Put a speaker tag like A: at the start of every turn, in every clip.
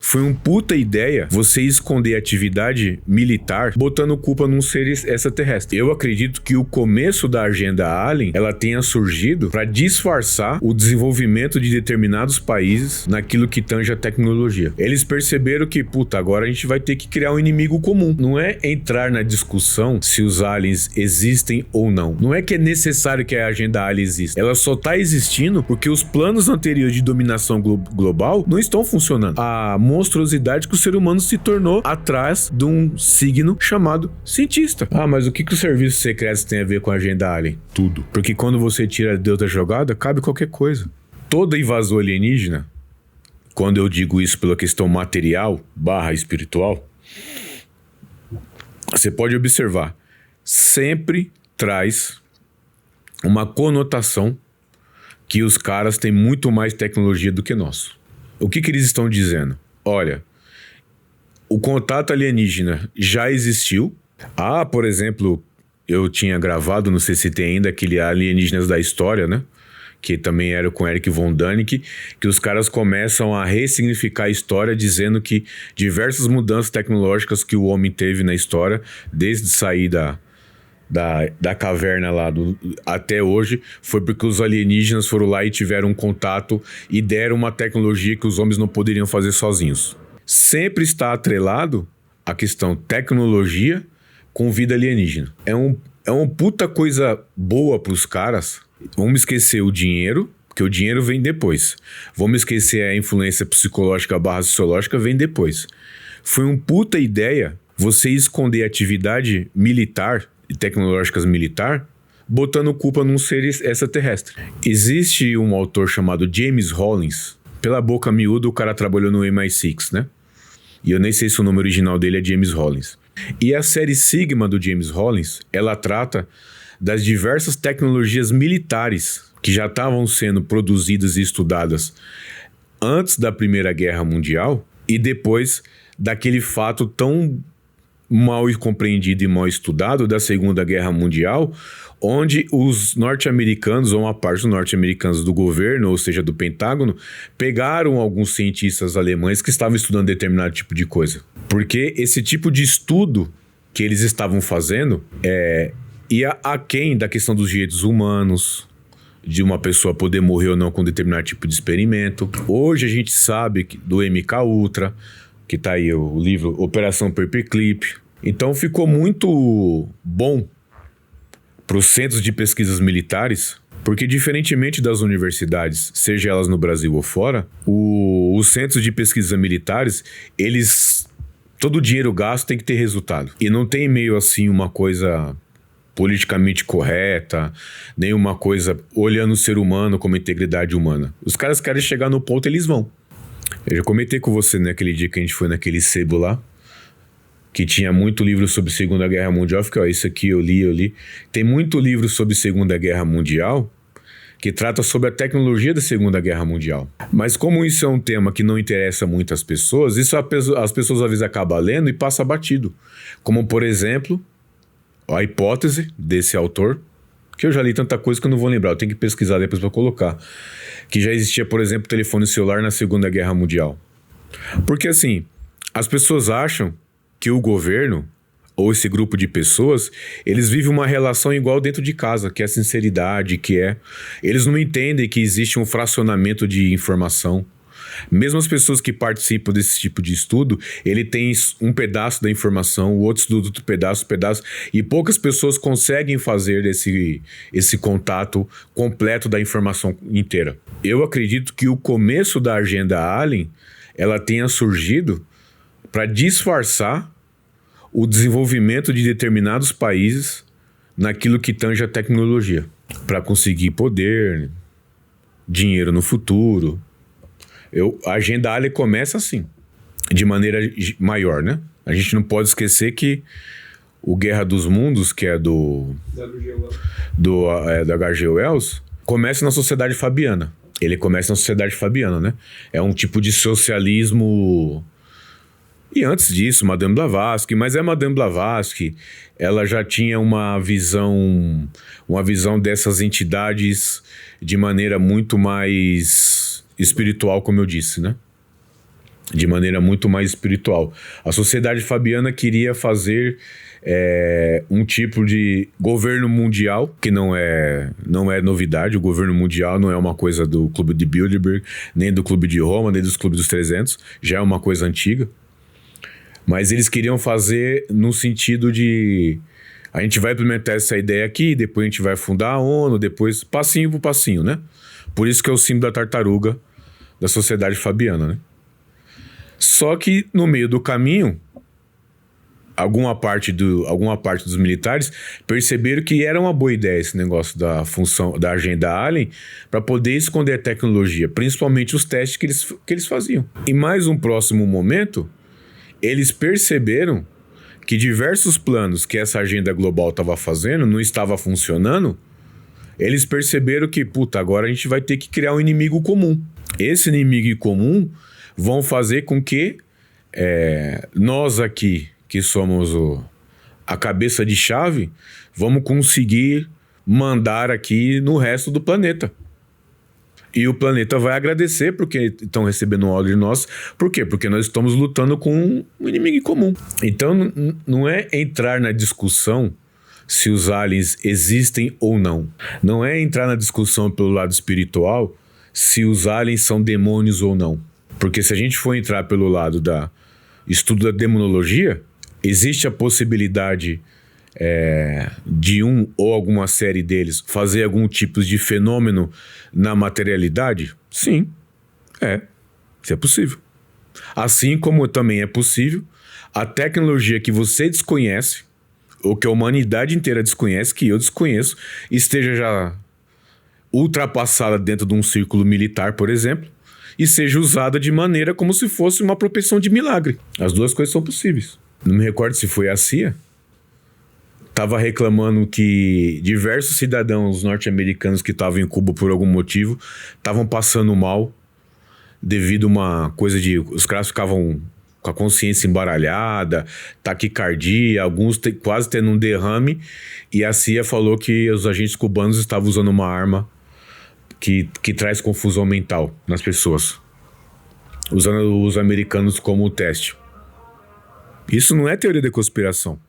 A: Foi uma puta ideia você esconder atividade militar botando culpa num ser extraterrestre. Eu acredito que o começo da agenda Alien, ela tenha surgido para disfarçar o desenvolvimento de determinados países naquilo que tange a tecnologia. Eles perceberam que, puta, agora a gente vai ter que criar um inimigo comum. Não é entrar na discussão se os aliens existem ou não. Não é que é necessário que a agenda Alien exista. Ela só tá existindo porque os planos anteriores de dominação global não estão funcionando. A monstruosidade que o ser humano se tornou atrás de um signo chamado cientista. Ah, mas o que os serviços secretos têm a ver com a agenda Alien? Tudo. Porque quando você tira Deus da jogada, cabe qualquer coisa. Toda invasão alienígena, quando eu digo isso pela questão material / espiritual, você pode observar, sempre traz uma conotação que os caras têm muito mais tecnologia do que nós. O que eles estão dizendo? Olha, o contato alienígena já existiu. Ah, por exemplo, eu tinha gravado, não sei se tem ainda, aquele Alienígenas da História, né? Que também era com Eric Von Däniken, que os caras começam a ressignificar a história dizendo que diversas mudanças tecnológicas que o homem teve na história, desde sair da caverna lá até hoje, foi porque os alienígenas foram lá e tiveram um contato e deram uma tecnologia que os homens não poderiam fazer sozinhos. Sempre está atrelado a questão tecnologia com vida alienígena. É uma puta coisa boa pros caras. Vamos esquecer o dinheiro, porque o dinheiro vem depois. Vamos esquecer a influência psicológica / sociológica, vem depois. Foi uma puta ideia você esconder atividade militar e tecnológicas militar, botando culpa num ser extraterrestre. Existe um autor chamado James Hollins. Pela boca miúda, o cara trabalhou no MI6, né? E eu nem sei se o nome original dele é James Hollins. E a série Sigma do James Hollins, ela trata das diversas tecnologias militares que já estavam sendo produzidas e estudadas antes da Primeira Guerra Mundial e depois daquele fato tão mal compreendido e mal estudado da Segunda Guerra Mundial, onde os norte-americanos, ou uma parte dos norte-americanos do governo, ou seja, do Pentágono, pegaram alguns cientistas alemães que estavam estudando determinado tipo de coisa. Porque esse tipo de estudo que eles estavam fazendo ia aquém da questão dos direitos humanos, de uma pessoa poder morrer ou não com determinado tipo de experimento. Hoje a gente sabe do MK Ultra, que tá aí o livro Operação Paperclip. Então ficou muito bom para os centros de pesquisas militares, porque diferentemente das universidades, seja elas no Brasil ou fora, os centros de pesquisa militares, todo o dinheiro gasto tem que ter resultado. E não tem meio assim uma coisa politicamente correta, nem uma coisa olhando o ser humano como integridade humana. Os caras querem chegar no ponto, eles vão. Eu já comentei com você naquele dia que a gente foi naquele sebo lá, que tinha muito livro sobre Segunda Guerra Mundial. Eu fiquei, ó, isso aqui eu li. Tem muito livro sobre Segunda Guerra Mundial que trata sobre a tecnologia da Segunda Guerra Mundial. Mas como isso é um tema que não interessa muito às pessoas, isso as pessoas às vezes acabam lendo e passa batido. Como, por exemplo, a hipótese desse autor, que eu já li tanta coisa que eu não vou lembrar, eu tenho que pesquisar depois para colocar, que já existia, por exemplo, telefone celular na Segunda Guerra Mundial. Porque assim, as pessoas acham que o governo, ou esse grupo de pessoas, eles vivem uma relação igual dentro de casa, que é a sinceridade, eles não entendem que existe um fracionamento de informação. Mesmo as pessoas que participam desse tipo de estudo, ele tem um pedaço da informação, o outro estuda outro pedaço, e poucas pessoas conseguem fazer esse contato completo da informação inteira. Eu acredito que o começo da agenda Alien, ela tenha surgido para disfarçar o desenvolvimento de determinados países naquilo que tange a tecnologia, para conseguir poder, dinheiro no futuro. A agenda Alien começa assim, de maneira maior, né? A gente não pode esquecer que o Guerra dos Mundos, que é da H.G. Wells, começa na Sociedade Fabiana. Ele começa na Sociedade Fabiana, né? É um tipo de socialismo. E antes disso, Madame Blavatsky, mas Madame Blavatsky, ela já tinha uma visão dessas entidades de maneira muito mais espiritual, como eu disse, né? de maneira muito mais espiritual. A Sociedade Fabiana queria fazer um tipo de governo mundial, que não é novidade. O governo mundial não é uma coisa do Clube de Bilderberg, nem do Clube de Roma, nem dos Clubes dos 300, já é uma coisa antiga. Mas eles queriam fazer no sentido de... A gente vai implementar essa ideia aqui, depois a gente vai fundar a ONU, depois passinho por passinho, né? Por isso que é o símbolo da tartaruga da Sociedade Fabiana, né? Só que no meio do caminho, alguma parte dos militares perceberam que era uma boa ideia esse negócio da função da agenda Allen para poder esconder a tecnologia, principalmente os testes que eles faziam. Em mais um próximo momento, eles perceberam que diversos planos que essa agenda global estava fazendo não estava funcionando. Eles perceberam que, agora a gente vai ter que criar um inimigo comum. Esse inimigo comum vão fazer com que nós aqui, que somos a cabeça de chave, vamos conseguir mandar aqui no resto do planeta. E o planeta vai agradecer porque estão recebendo ordem de nós. Por quê? Porque nós estamos lutando com um inimigo comum. Então não é entrar na discussão se os aliens existem ou não. Não é entrar na discussão pelo lado espiritual se os aliens são demônios ou não. Porque se a gente for entrar pelo lado da estudo da demonologia, existe a possibilidade de um ou alguma série deles fazer algum tipo de fenômeno na materialidade? Sim, isso é possível. Assim como também é possível a tecnologia que você desconhece, ou que a humanidade inteira desconhece, que eu desconheço, esteja já ultrapassada dentro de um círculo militar, por exemplo, e seja usada de maneira como se fosse uma propensão de milagre. As duas coisas são possíveis. Não me recordo se foi a CIA, estava reclamando que diversos cidadãos norte-americanos que estavam em Cuba por algum motivo estavam passando mal devido a uma coisa de... Os caras ficavam com a consciência embaralhada, taquicardia, alguns quase tendo um derrame, e a CIA falou que os agentes cubanos estavam usando uma arma que traz confusão mental nas pessoas, usando os americanos como teste. Isso não é teoria da conspiração.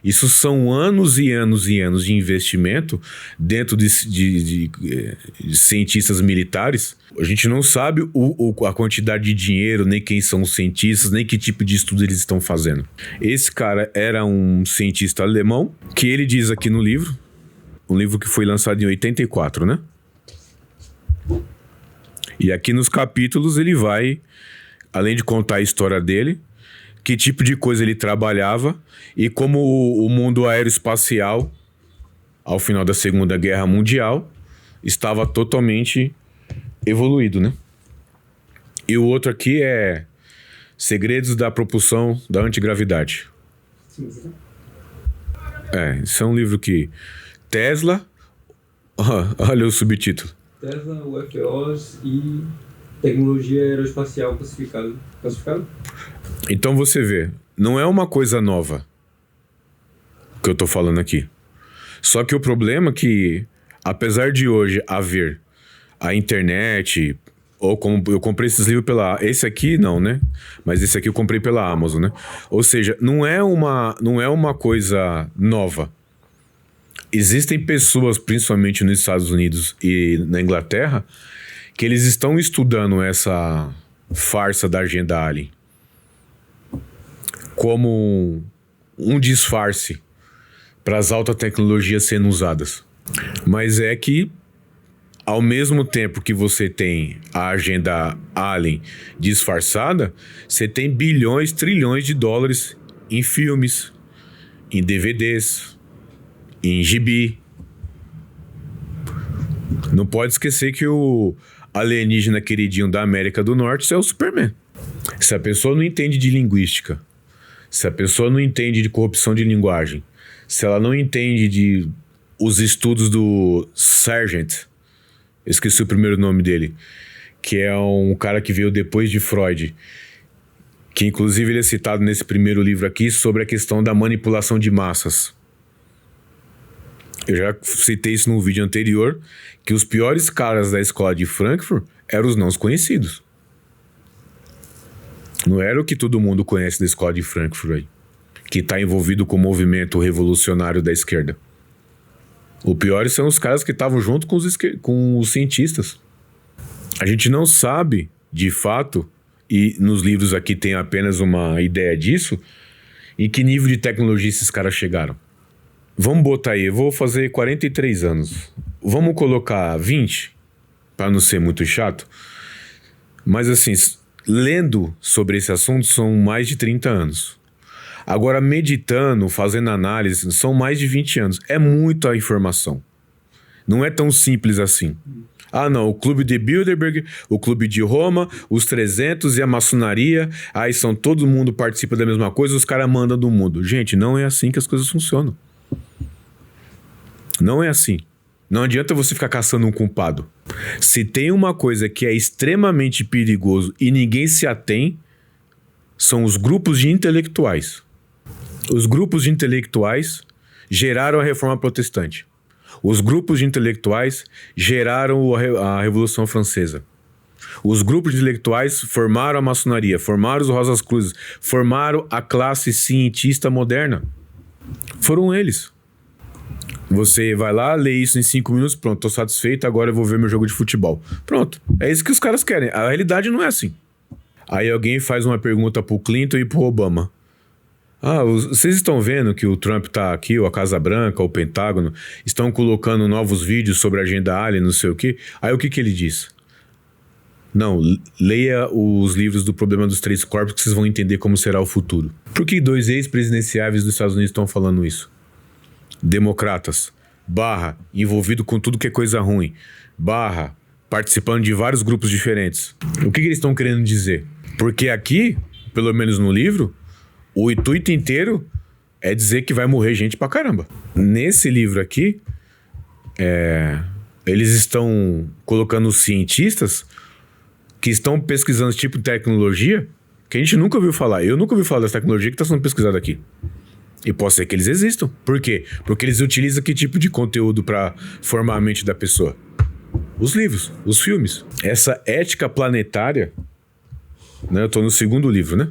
A: Isso são anos e anos e anos de investimento dentro de cientistas militares. A gente não sabe a quantidade de dinheiro, nem quem são os cientistas, nem que tipo de estudo eles estão fazendo. Esse cara era um cientista alemão, que ele diz aqui no livro, um livro que foi lançado em 84, né? E aqui nos capítulos ele vai, além de contar a história dele, que tipo de coisa ele trabalhava e como o mundo aeroespacial, ao final da Segunda Guerra Mundial, estava totalmente evoluído, né? E o outro aqui é Segredos da Propulsão da Antigravidade. Isso é um livro que Tesla... olha o subtítulo.
B: Tesla, UFOs e tecnologia aeroespacial classificado?
A: Então você vê, não é uma coisa nova que eu tô falando aqui. Só que o problema é que, apesar de hoje haver a internet, ou como eu comprei esses livros pela... Esse aqui não, né? Mas esse aqui eu comprei pela Amazon, né? Ou seja, não é uma coisa nova. Existem pessoas, principalmente nos Estados Unidos e na Inglaterra, que eles estão estudando essa farsa da agenda Alien como um disfarce para as altas tecnologias sendo usadas. Mas é que, ao mesmo tempo que você tem a agenda Alien disfarçada, você tem bilhões, trilhões de dólares em filmes, em DVDs, em gibi. Não pode esquecer que o alienígena queridinho da América do Norte é o Superman. Se a pessoa não entende de linguística, se a pessoa não entende de corrupção de linguagem, se ela não entende de os estudos do Sargent, esqueci o primeiro nome dele, que é um cara que veio depois de Freud, que inclusive ele é citado nesse primeiro livro aqui sobre a questão da manipulação de massas. Eu já citei isso num vídeo anterior, que os piores caras da escola de Frankfurt eram os não conhecidos. Não era o que todo mundo conhece da escola de Frankfurt aí, que está envolvido com o movimento revolucionário da esquerda. O pior são os caras que estavam junto com os cientistas. A gente não sabe, de fato, e nos livros aqui tem apenas uma ideia disso, em que nível de tecnologia esses caras chegaram. Vamos botar aí, eu vou fazer 43 anos. Vamos colocar 20, para não ser muito chato. Mas assim, lendo sobre esse assunto são mais de 30 anos. Agora, meditando, fazendo análise, são mais de 20 anos. É muita informação. Não é tão simples assim. Ah, não, o clube de Bilderberg, o clube de Roma, os 300 e a maçonaria, aí todo mundo participa da mesma coisa, os caras mandam do mundo. Gente, não é assim que as coisas funcionam. Não é assim. Não adianta você ficar caçando um culpado. Se tem uma coisa que é extremamente perigoso e ninguém se atém, são os grupos de intelectuais. Os grupos de intelectuais geraram a Reforma Protestante. Os grupos de intelectuais geraram a Revolução Francesa. Os grupos de intelectuais formaram a maçonaria, formaram os Rosas Cruzes, formaram a classe cientista moderna. Foram eles. Você vai lá, lê isso em 5 minutos, pronto, tô satisfeito, agora eu vou ver meu jogo de futebol. Pronto, é isso que os caras querem. A realidade não é assim. Aí alguém faz uma pergunta pro Clinton e pro Obama. Ah, vocês estão vendo que o Trump tá aqui, ou a Casa Branca, ou o Pentágono, estão colocando novos vídeos sobre a agenda alien, não sei o quê. Aí o que ele diz? Não, leia os livros do Problema dos Três Corpos que vocês vão entender como será o futuro. Por que 2 ex-presidenciáveis dos Estados Unidos estão falando isso? Democratas, envolvido com tudo que é coisa ruim, participando de vários grupos diferentes. O que eles estão querendo dizer? Porque aqui, pelo menos no livro, o intuito inteiro é dizer que vai morrer gente pra caramba. Nesse livro aqui, eles estão colocando cientistas que estão pesquisando esse tipo de tecnologia que a gente nunca ouviu falar. Eu nunca ouvi falar dessa tecnologia que está sendo pesquisada aqui. E pode ser que eles existam. Por quê? Porque eles utilizam que tipo de conteúdo para formar a mente da pessoa? Os livros, os filmes. Essa ética planetária, né? Eu tô no 2º livro, né?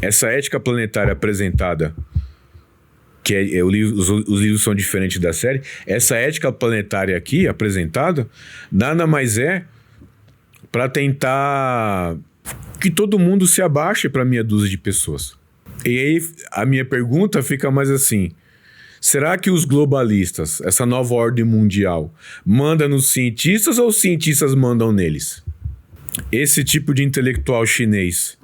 A: Essa ética planetária apresentada, que os livros são diferentes da série, essa ética planetária aqui apresentada, nada mais é para tentar que todo mundo se abaixe para meia dúzia de pessoas. E aí a minha pergunta fica mais assim: será que os globalistas, essa nova ordem mundial, manda nos cientistas ou os cientistas mandam neles? Esse tipo de intelectual chinês,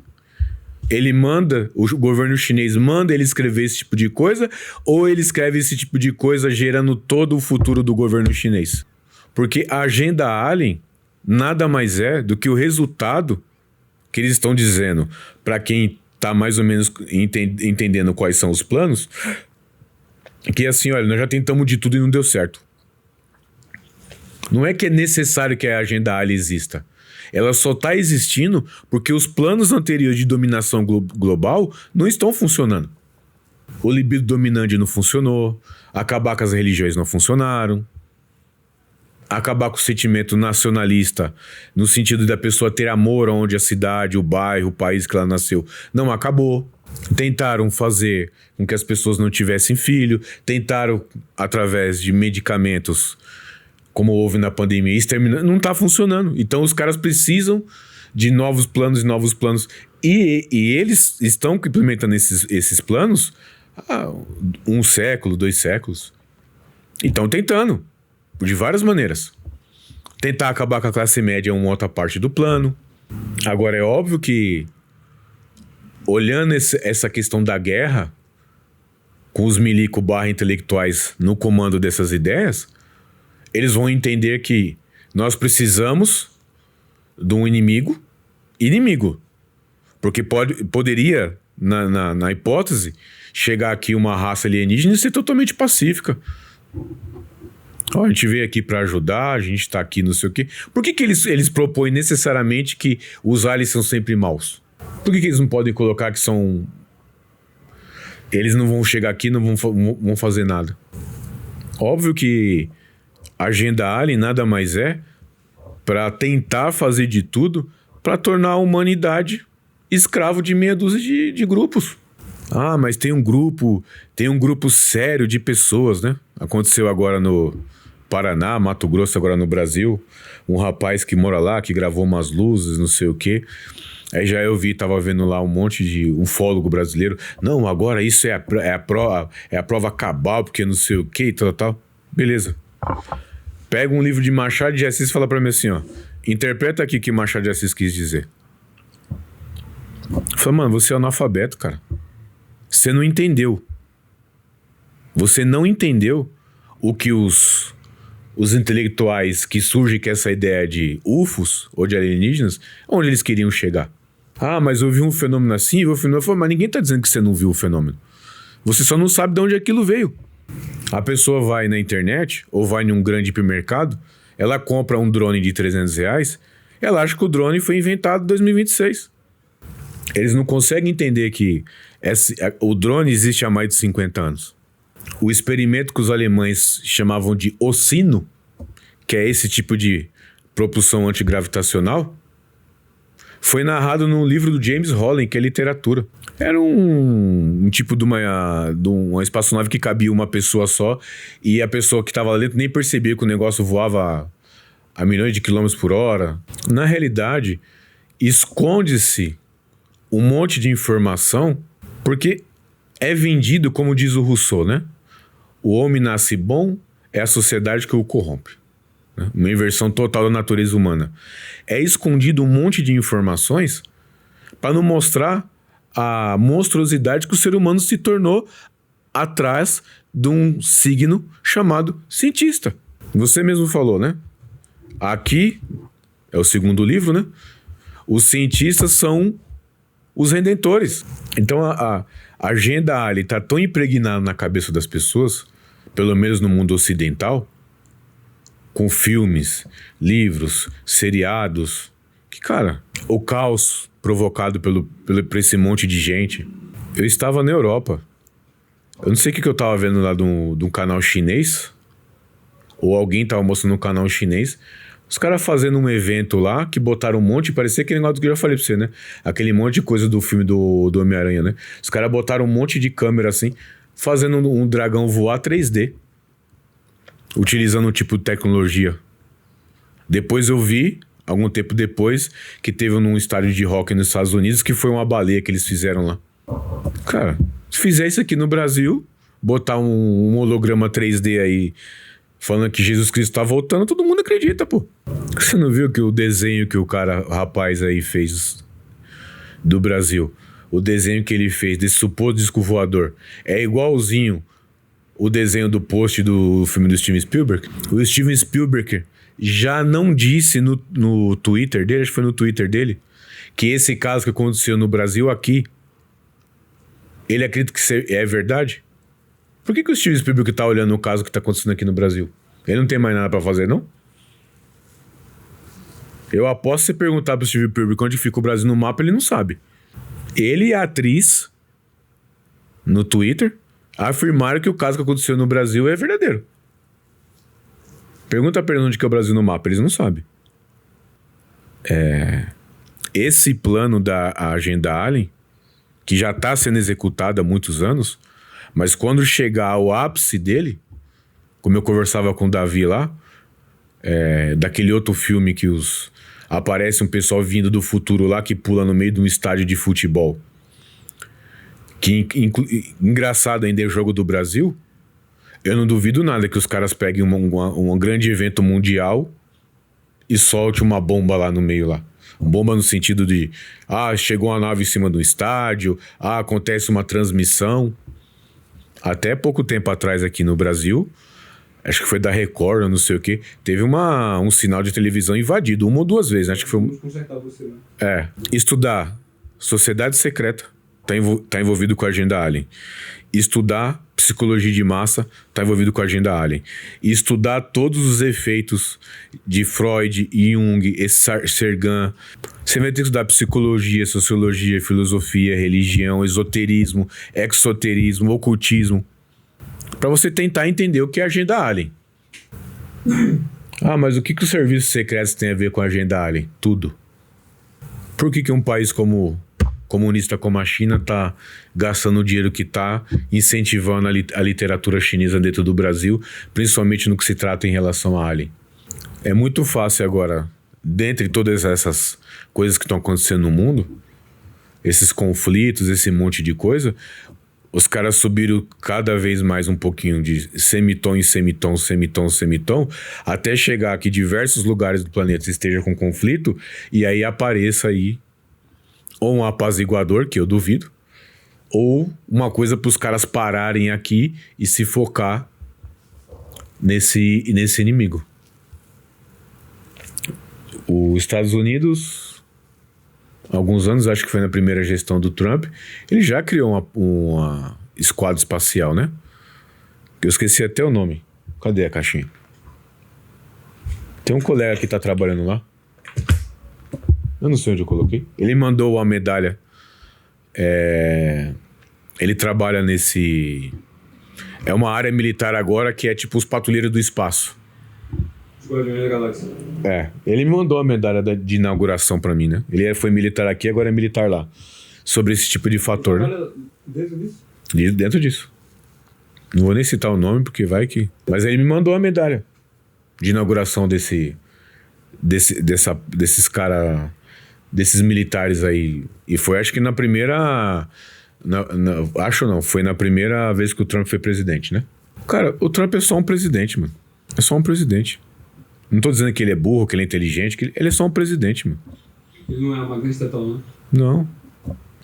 A: o governo chinês manda ele escrever esse tipo de coisa, ou ele escreve esse tipo de coisa gerando todo o futuro do governo chinês? Porque a agenda alien nada mais é do que o resultado que eles estão dizendo para quem tá mais ou menos entendendo quais são os planos, que assim, olha, nós já tentamos de tudo e não deu certo. Não é que é necessário que a agenda alien exista. Ela só está existindo porque os planos anteriores de dominação global não estão funcionando. O libido dominante não funcionou, acabar com as religiões não funcionaram, acabar com o sentimento nacionalista, no sentido da pessoa ter amor aonde a cidade, o bairro, o país que ela nasceu, não acabou. Tentaram fazer com que as pessoas não tivessem filho, tentaram através de medicamentos, como houve na pandemia, exterminar, não está funcionando. Então os caras precisam de novos planos e novos planos. E eles estão implementando esses planos há 1 século, 2 séculos. E estão tentando, de várias maneiras. Tentar acabar com a classe média é uma outra parte do plano. Agora é óbvio que, olhando essa questão da guerra, com os milico/intelectuais no comando dessas ideias, eles vão entender que nós precisamos de um inimigo. Porque poderia, na hipótese, chegar aqui uma raça alienígena e ser totalmente pacífica. A gente veio aqui para ajudar, a gente tá aqui não sei o quê. Por que eles propõem necessariamente que os aliens são sempre maus? Por que eles não podem colocar que são... Eles não vão chegar aqui e não vão fazer nada? Óbvio que a agenda alien nada mais é para tentar fazer de tudo para tornar a humanidade escravo de meia dúzia de grupos. Ah, mas tem um grupo sério de pessoas, né? Aconteceu agora no Paraná, Mato Grosso, agora no Brasil. Um rapaz que mora lá, que gravou umas luzes, não sei o quê. Aí já eu vi, tava vendo lá um monte de ufólogo brasileiro. Não, agora isso é a prova cabal, porque não sei o quê e tal. Beleza. Pega um livro de Machado de Assis e fala pra mim assim, ó. Interpreta aqui o que Machado de Assis quis dizer. Fala, mano, você é analfabeto, cara. Você não entendeu. Você não entendeu o que os intelectuais que surgem com essa ideia de UFOs ou de alienígenas, onde eles queriam chegar. Ah, mas eu vi um fenômeno assim, eu vi um fenômeno, mas ninguém tá dizendo que você não viu o fenômeno. Você só não sabe de onde aquilo veio. A pessoa vai na internet ou vai num grande hipermercado, ela compra um drone de R$300, ela acha que o drone foi inventado em 2026. Eles não conseguem entender que o drone existe há mais de 50 anos. O experimento que os alemães chamavam de Osino, que é esse tipo de propulsão antigravitacional, foi narrado num livro do James Holland, que é literatura. Era um tipo de uma espaçonave que cabia uma pessoa só, e a pessoa que estava lá dentro nem percebia que o negócio voava a milhões de quilômetros por hora. Na realidade, esconde-se um monte de informação, porque é vendido, como diz o Rousseau, né? O homem nasce bom, é a sociedade que o corrompe. Né? Uma inversão total da natureza humana. É escondido um monte de informações para não mostrar a monstruosidade que o ser humano se tornou atrás de um signo chamado cientista. Você mesmo falou, né? Aqui é o segundo livro, né? Os cientistas são os redentores. Então a agenda alien está tão impregnada na cabeça das pessoas, pelo menos no mundo ocidental, com filmes, livros, seriados, que, cara, o caos provocado por esse monte de gente. Eu estava na Europa. Eu não sei o que eu estava vendo lá de um canal chinês, ou alguém estava mostrando um canal chinês, os caras fazendo um evento lá, que botaram um monte, parecia aquele negócio que eu já falei pra você, né? Aquele monte de coisa do filme do Homem-Aranha, né? Os caras botaram um monte de câmera assim, fazendo um dragão voar 3D. Utilizando um tipo de tecnologia. Depois eu vi, algum tempo depois, que teve num estádio de hóquei nos Estados Unidos, que foi uma baleia que eles fizeram lá. Cara, se fizer isso aqui no Brasil, botar um holograma 3D aí, falando que Jesus Cristo tá voltando, todo mundo acredita, pô. Você não viu que o desenho que o rapaz aí fez do Brasil, o desenho que ele fez desse suposto disco voador, é igualzinho o desenho do post do filme do Steven Spielberg? O Steven Spielberg já não disse no Twitter dele, acho que foi no Twitter dele, que esse caso que aconteceu no Brasil aqui, ele acredita que é verdade? Por que o Steven Spielberg tá olhando o caso que tá acontecendo aqui no Brasil? Ele não tem mais nada pra fazer, não? Eu aposto se você perguntar pro Steven Spielberg onde fica o Brasil no mapa, ele não sabe. Ele e a atriz, no Twitter, afirmaram que o caso que aconteceu no Brasil é verdadeiro. Pergunta pra eles onde que é o Brasil no mapa, eles não sabem. Esse plano da agenda alien, que já está sendo executado há muitos anos, mas quando chegar ao ápice dele, como eu conversava com o Davi lá, daquele outro filme que aparece um pessoal vindo do futuro lá que pula no meio de um estádio de futebol. Que engraçado ainda é o jogo do Brasil. Eu não duvido nada que os caras peguem um grande evento mundial e solte uma bomba lá no meio lá. Uma bomba no sentido de chegou uma nave em cima do estádio, acontece uma transmissão. Até pouco tempo atrás aqui no Brasil, acho que foi da Record, ou não sei o que, teve um sinal de televisão invadido 1 ou 2 vezes. Acho que foi.
B: Vamos consertar você, né?
A: Estudar sociedade secreta, tá envolvido com a agenda alien. Estudar psicologia de massa, tá envolvido com a agenda alien. E estudar todos os efeitos de Freud, Jung, Sergan. Você vai ter que estudar psicologia, sociologia, filosofia, religião, esoterismo, exoterismo, ocultismo, para você tentar entender o que é a agenda alien.
B: Ah,
A: mas o que os serviços secretos têm a ver com a agenda alien? Tudo. Por que um país comunista como a China está gastando o dinheiro que está, incentivando a literatura chinesa dentro do Brasil, principalmente no que se trata em relação a Alien? É muito fácil agora, dentre todas essas coisas que estão acontecendo no mundo, esses conflitos, esse monte de coisa, os caras subiram cada vez mais um pouquinho de semitom em semitom, semitom, semitom, até chegar que diversos lugares do planeta estejam com conflito, e aí apareça aí ou um apaziguador, que eu duvido, ou uma coisa para os caras pararem aqui e se focar nesse inimigo. Os Estados Unidos, há alguns anos, acho que foi na primeira gestão do Trump, ele já criou uma esquadra espacial, né? Eu esqueci até o nome. Cadê a caixinha? Tem um colega que tá trabalhando lá. Eu não sei onde eu coloquei. Ele mandou uma medalha. Ele trabalha nesse... É uma área militar agora que é tipo os patrulheiros do espaço.
B: Os Guardiões da Galáxia.
A: Ele me mandou a medalha de inauguração pra mim, né? Ele foi militar aqui, agora é militar lá. Sobre esse tipo de fator, né?
B: Dentro disso?
A: Dentro disso. Não vou nem citar o nome, porque vai que... Mas ele me mandou a medalha de inauguração desses caras... Desses militares aí. E foi, acho que na primeira... acho não, foi na primeira vez que o Trump foi presidente, né? Cara, o Trump é só um presidente, mano. É só um presidente. Não tô dizendo que ele é burro, que ele é inteligente, que ele é só um presidente, mano.
B: Ele não é uma grande estatal, né?
A: Não.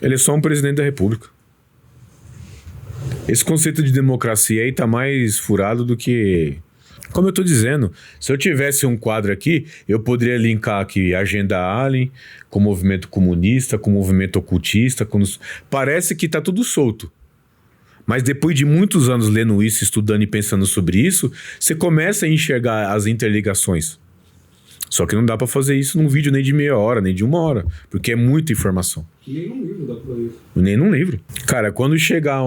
A: Ele é só um presidente da república. Esse conceito de democracia aí tá mais furado do que... Como eu tô dizendo, se eu tivesse um quadro aqui, eu poderia linkar aqui a agenda Alien com o movimento comunista, com o movimento ocultista. Parece que tá tudo solto. Mas depois de muitos anos lendo isso, estudando e pensando sobre isso, você começa a enxergar as interligações. Só que não dá pra fazer isso num vídeo nem de meia hora, nem de uma hora, porque é muita informação.
B: Nem num livro dá pra fazer isso.
A: Nem num livro. Cara, quando chegar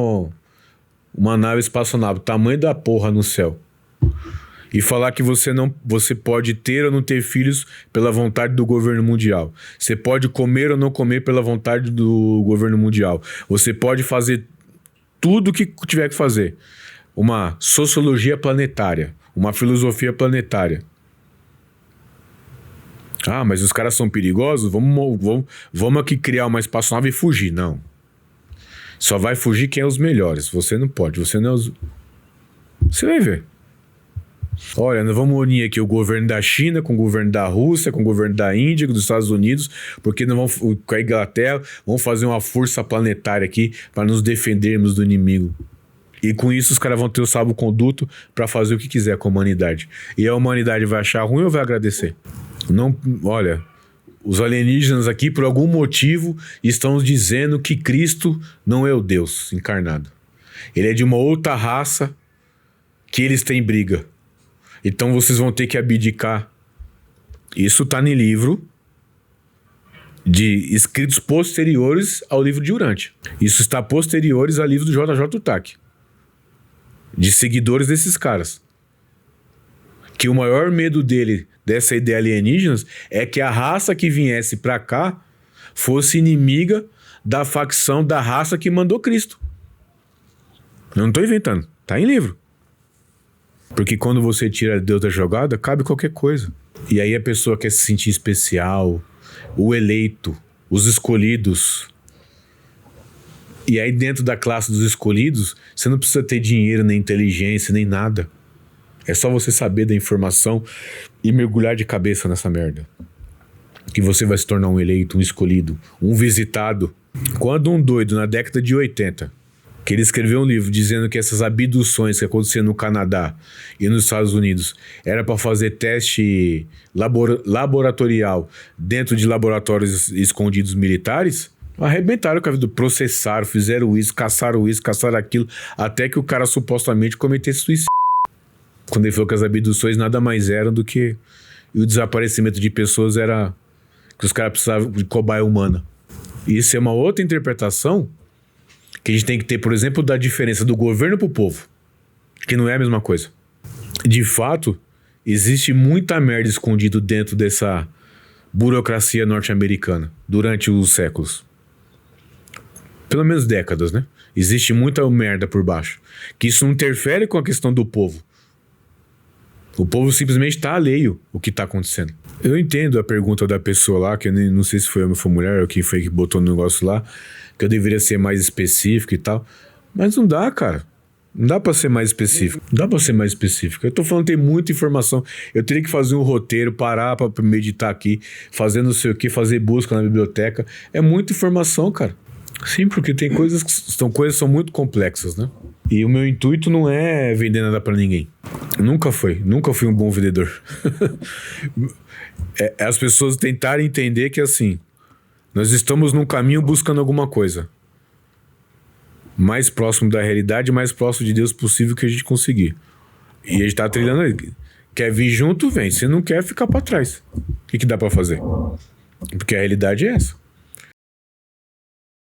A: uma nave espaçonave, tamanho da porra no céu, e falar que você pode ter ou não ter filhos pela vontade do governo mundial. Você pode comer ou não comer pela vontade do governo mundial. Você pode fazer tudo o que tiver que fazer. Uma sociologia planetária, uma filosofia planetária. Ah, mas os caras são perigosos? Vamos aqui criar uma espaçonave e fugir. Não. Só vai fugir quem é os melhores. Você não pode. Você não é os... Você vai ver. Olha, nós vamos unir aqui o governo da China com o governo da Rússia, com o governo da Índia, dos Estados Unidos, porque nós vamos, com a Inglaterra, vamos fazer uma força planetária aqui para nos defendermos do inimigo. E com isso os caras vão ter o salvo-conduto para fazer o que quiser com a humanidade. E a humanidade vai achar ruim ou vai agradecer? Não, olha, os alienígenas aqui, por algum motivo, estão dizendo que Cristo não é o Deus encarnado. Ele é de uma outra raça que eles têm briga. Então vocês vão ter que abdicar. Isso tá no livro de escritos posteriores ao livro de Urântia. Isso está posteriores ao livro do JJ Utaque. De seguidores desses caras. Que o maior medo dele, dessa ideia alienígenas, é que a raça que viesse pra cá fosse inimiga da facção da raça que mandou Cristo. Eu não tô inventando. Tá em livro. Porque quando você tira Deus da jogada, cabe qualquer coisa. E aí a pessoa quer se sentir especial, o eleito, os escolhidos. E aí dentro da classe dos escolhidos, você não precisa ter dinheiro, nem inteligência, nem nada. É só você saber da informação e mergulhar de cabeça nessa merda. Que você vai se tornar um eleito, um escolhido, um visitado. Quando um doido, na década de 80... que ele escreveu um livro dizendo que essas abduções que aconteciam no Canadá e nos Estados Unidos era para fazer teste laboratorial dentro de laboratórios escondidos militares, arrebentaram com a vida, processaram, fizeram isso, caçaram aquilo, até que o cara supostamente cometesse suicídio. Quando ele falou que as abduções nada mais eram do que... E o desaparecimento de pessoas era... que os caras precisavam de cobaia humana. Isso é uma outra interpretação... que a gente tem que ter, por exemplo, da diferença do governo pro povo. Que não é a mesma coisa. De fato, existe muita merda escondido dentro dessa burocracia norte-americana durante os séculos. Pelo menos décadas, né? Existe muita merda por baixo. Que isso não interfere com a questão do povo. O povo simplesmente está alheio ao que está acontecendo. Eu entendo a pergunta da pessoa lá, que eu não sei se foi homem ou foi mulher, ou quem foi que botou no negócio lá, que eu deveria ser mais específico e tal. Mas não dá, cara. Não dá pra ser mais específico. Não dá pra ser mais específico. Eu tô falando que tem muita informação. Eu teria que fazer um roteiro, parar pra meditar aqui, fazer não sei o que, fazer busca na biblioteca. É muita informação, cara. Sim, porque tem coisas que são muito complexas, né? E o meu intuito não é vender nada pra ninguém. Nunca fui um bom vendedor. É as pessoas tentarem entender que assim, nós estamos num caminho buscando alguma coisa mais próximo da realidade, mais próximo de Deus possível que a gente conseguir. E a gente tá trilhando aí. Quer vir junto, vem. Se não quer, ficar pra trás. O que dá pra fazer? Porque a realidade é essa.